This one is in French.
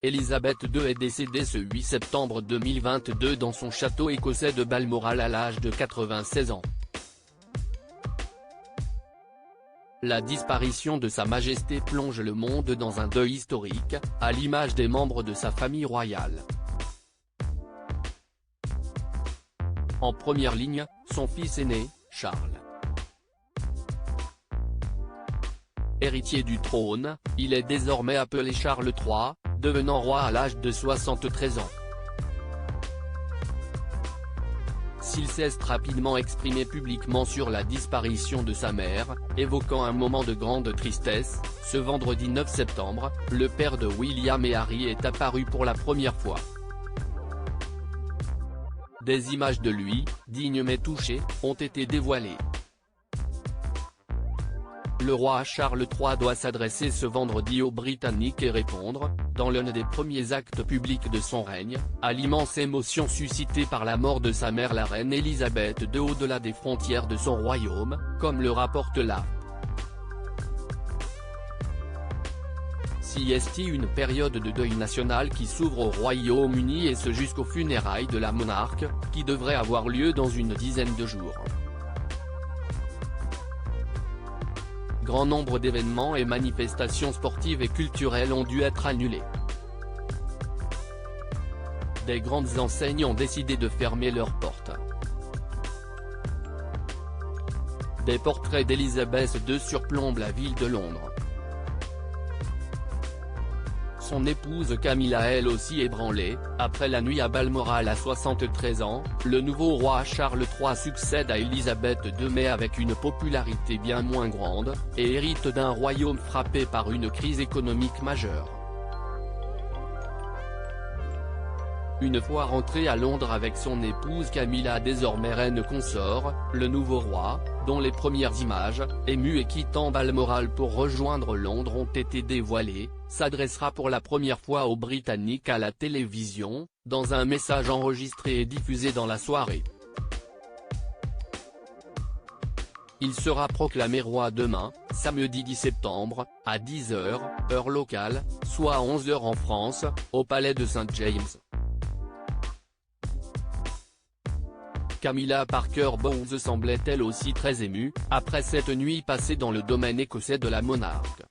Elisabeth II est décédée ce 8 septembre 2022 dans son château écossais de Balmoral à l'âge de 96 ans. La disparition de Sa Majesté plonge le monde dans un deuil historique, à l'image des membres de sa famille royale. En première ligne, son fils aîné, Charles. Héritier du trône, il est désormais appelé Charles III, devenant roi à l'âge de 73 ans. S'il s'est rapidement exprimé publiquement sur la disparition de sa mère, évoquant un moment de grande tristesse, ce vendredi 9 septembre, le père de William et Harry est apparu pour la première fois. Des images de lui, dignes mais touchées, ont été dévoilées. Le roi Charles III doit s'adresser ce vendredi aux Britanniques et répondre, dans l'un des premiers actes publics de son règne, à l'immense émotion suscitée par la mort de sa mère la reine Elisabeth II au-delà des frontières de son royaume, comme le rapporte la. CST. Une période de deuil national qui s'ouvre au Royaume-Uni et ce jusqu'aux funérailles de la monarque, qui devraient avoir lieu dans une dizaine de jours. Grand nombre d'événements et manifestations sportives et culturelles ont dû être annulés. Des grandes enseignes ont décidé de fermer leurs portes. Des portraits d'Elisabeth II surplombent la ville de Londres. Son épouse Camilla elle aussi ébranlée, après la nuit à Balmoral à 73 ans, le nouveau roi Charles III succède à Elisabeth II mais avec une popularité bien moins grande, et hérite d'un royaume frappé par une crise économique majeure. Une fois rentré à Londres avec son épouse Camilla désormais reine consort, le nouveau roi, dont les premières images, émues et quittant Balmoral pour rejoindre Londres ont été dévoilées, s'adressera pour la première fois aux Britanniques à la télévision, dans un message enregistré et diffusé dans la soirée. Il sera proclamé roi demain, samedi 10 septembre, à 10 h, heure locale, soit 11 h en France, au palais de St James. Camilla Parker Bowles semblait elle aussi très émue, après cette nuit passée dans le domaine écossais de la monarque.